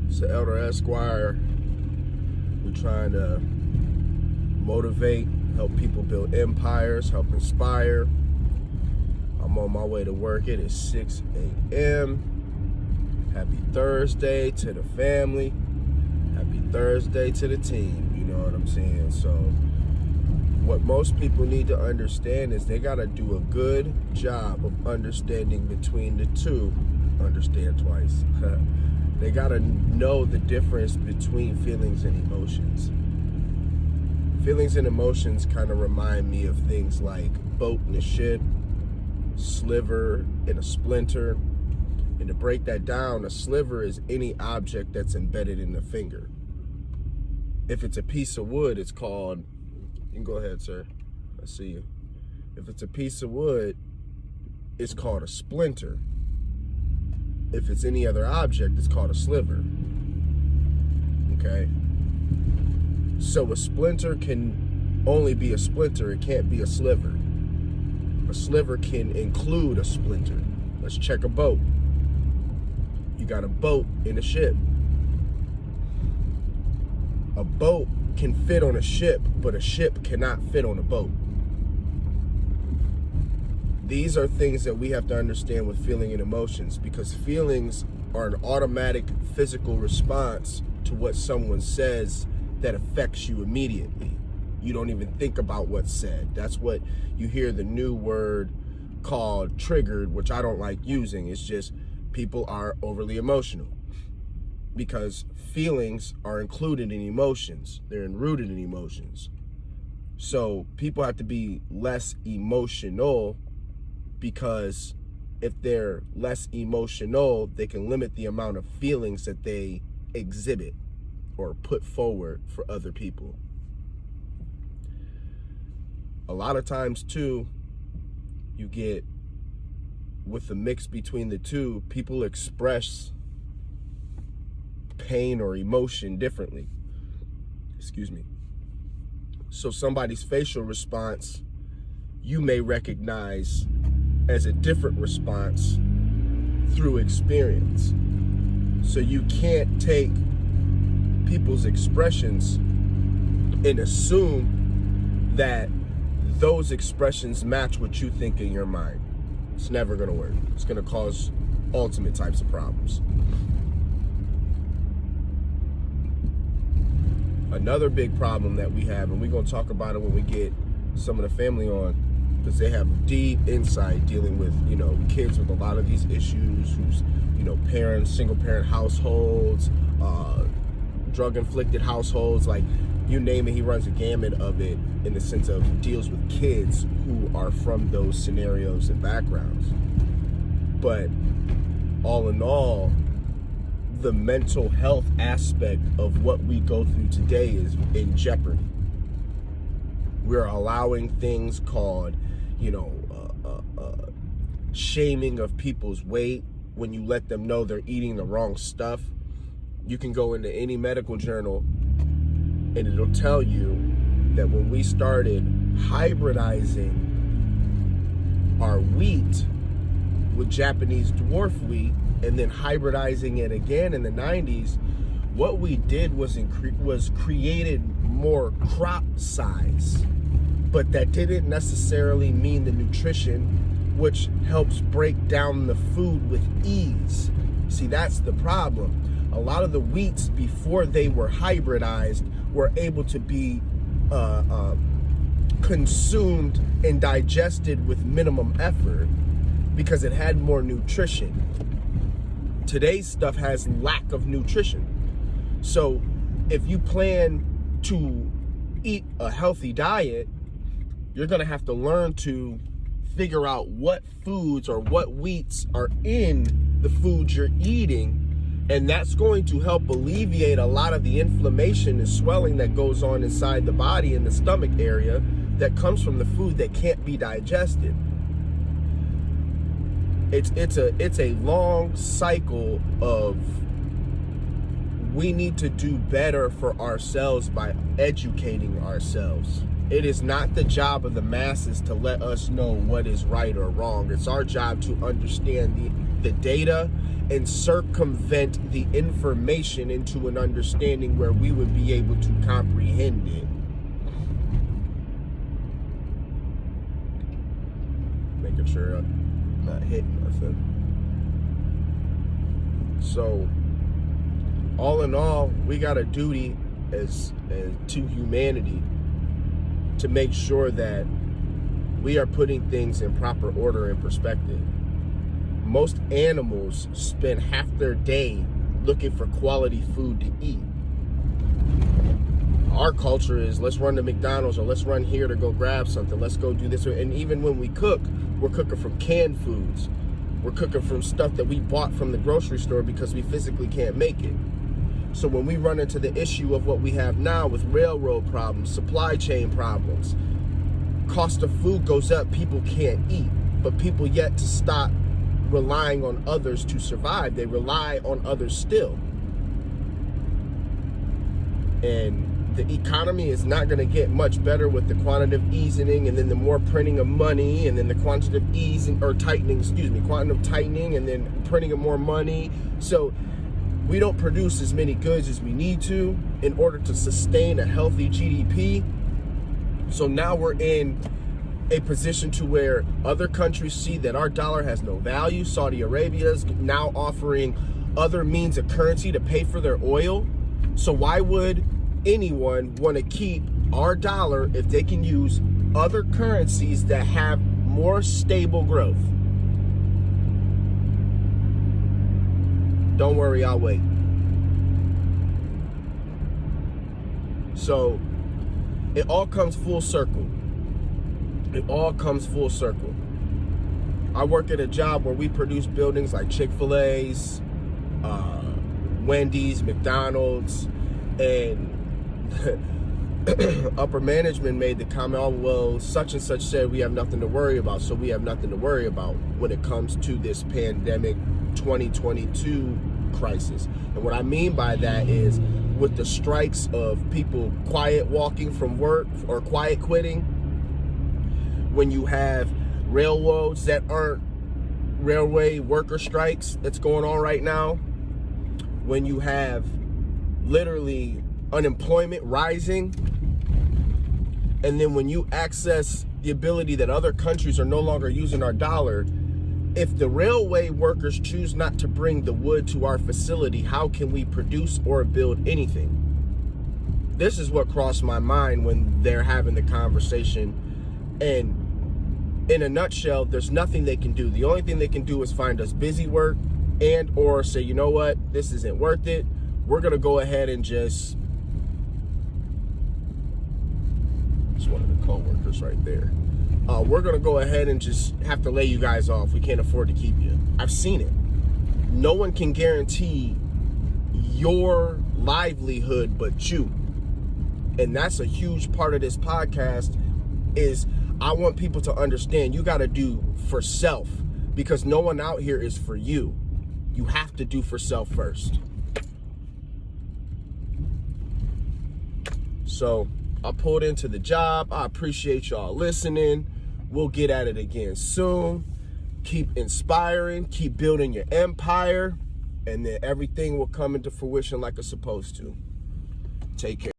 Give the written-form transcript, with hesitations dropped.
It's the Elder Esquire. We're trying to motivate, help people build empires, help inspire. I'm on my way to work. It is 6 a.m. Happy Thursday to the family. Happy Thursday to the team. You know what I'm saying? So what most people need to understand is they got to do a good job of understanding between the two. Understand twice. They got to know the difference between feelings and emotions. Feelings and emotions kind of remind me of things like boat and a ship, sliver and a splinter. And to break that down, a sliver is any object that's embedded in the finger. If it's a piece of wood, it's called, you can go ahead, sir. I see you. If it's a piece of wood, it's called a splinter. If it's any other object, it's called a sliver. Okay? So a splinter can only be a splinter. It can't be a sliver. A sliver can include a splinter. Let's check a boat. You got a boat in a ship. A boat can fit on a ship, but a ship cannot fit on a boat. These are things that we have to understand with feeling and emotions, because feelings are an automatic physical response to what someone says that affects you immediately. You don't even think about what's said. That's what you hear the new word called triggered, which I don't like using. It's just people are overly emotional, because feelings are included in emotions. They're rooted in emotions. So people have to be less emotional, because if they're less emotional, they can limit the amount of feelings that they exhibit or put forward for other people. A lot of times too, you get, with the mix between the two, people express pain or emotion differently. Excuse me. So somebody's facial response, you may recognize as a different response through experience. So you can't take people's expressions and assume that those expressions match what you think in your mind. It's never gonna work. It's gonna cause ultimate types of problems. Another big problem that we have, and we're gonna talk about it when we get some of the family on, because they have deep insight dealing with, kids with a lot of these issues, who's, parents, single parent households, drug-inflicted households, like you name it, he runs a gamut of it, in the sense of deals with kids who are from those scenarios and backgrounds. But all in all, the mental health aspect of what we go through today is in jeopardy. We're allowing things called, shaming of people's weight when you let them know they're eating the wrong stuff. You can go into any medical journal and it'll tell you that when we started hybridizing our wheat with Japanese dwarf wheat and then hybridizing it again in the 90s, what we did was created more crop size, but that didn't necessarily mean the nutrition, which helps break down the food with ease. See, that's the problem. A lot of the wheats before they were hybridized were able to be consumed and digested with minimum effort because it had more nutrition. Today's stuff has lack of nutrition. So if you plan to eat a healthy diet, you're gonna have to learn to figure out what foods or what wheats are in the foods you're eating. And that's going to help alleviate a lot of the inflammation and swelling that goes on inside the body in the stomach area that comes from the food that can't be digested. It's a long cycle of, we need to do better for ourselves by educating ourselves. It is not the job of the masses to let us know what is right or wrong. It's our job to understand the data and circumvent the information into an understanding where we would be able to comprehend it. Making sure I'm not hitting nothing. So, all in all, we got a duty as to humanity to make sure that we are putting things in proper order and perspective. Most animals spend half their day looking for quality food to eat. Our culture is, let's run to McDonald's, or let's run here to go grab something. Let's go do this. And even when we cook, we're cooking from canned foods. We're cooking from stuff that we bought from the grocery store because we physically can't make it. So when we run into the issue of what we have now with railroad problems, supply chain problems, cost of food goes up, people can't eat. But people yet to stop relying on others to survive. They rely on others still. And the economy is not going to get much better with the quantitative easing, and then the more printing of money, and then the quantitative easing, or tightening, quantitative tightening, and then printing of more money. So we don't produce as many goods as we need to in order to sustain a healthy GDP. So now we're in a position to where other countries see that our dollar has no value. Saudi Arabia is now offering other means of currency to pay for their oil. So why would anyone want to keep our dollar if they can use other currencies that have more stable growth? Don't worry, I'll wait. So it all comes full circle. It all comes full circle. I work at a job where we produce buildings like Chick-fil-A's, Wendy's, McDonald's, and upper management made the comment, oh, well, such and such said we have nothing to worry about, so we have nothing to worry about when it comes to this pandemic 2022 crisis. And what I mean by that is, with the strikes of people quiet walking from work or quiet quitting, when you have railroads that aren't railway worker strikes that's going on right now, when you have literally unemployment rising, and then when you access the ability that other countries are no longer using our dollar, if the railway workers choose not to bring the wood to our facility, how can we produce or build anything? This is what crossed my mind when they're having the conversation. And in a nutshell, there's nothing they can do. The only thing they can do is find us busy work and or say, you know what, this isn't worth it. We're going to go ahead and it's one of the co-workers right there. We're going to go ahead and just have to lay you guys off. We can't afford to keep you. I've seen it. No one can guarantee your livelihood but you. And that's a huge part of this podcast, is I want people to understand you got to do for self, because no one out here is for you. You have to do for self first. So I pulled into the job. I appreciate y'all listening. We'll get at it again soon. Keep inspiring, keep building your empire, and then everything will come into fruition like it's supposed to. Take care.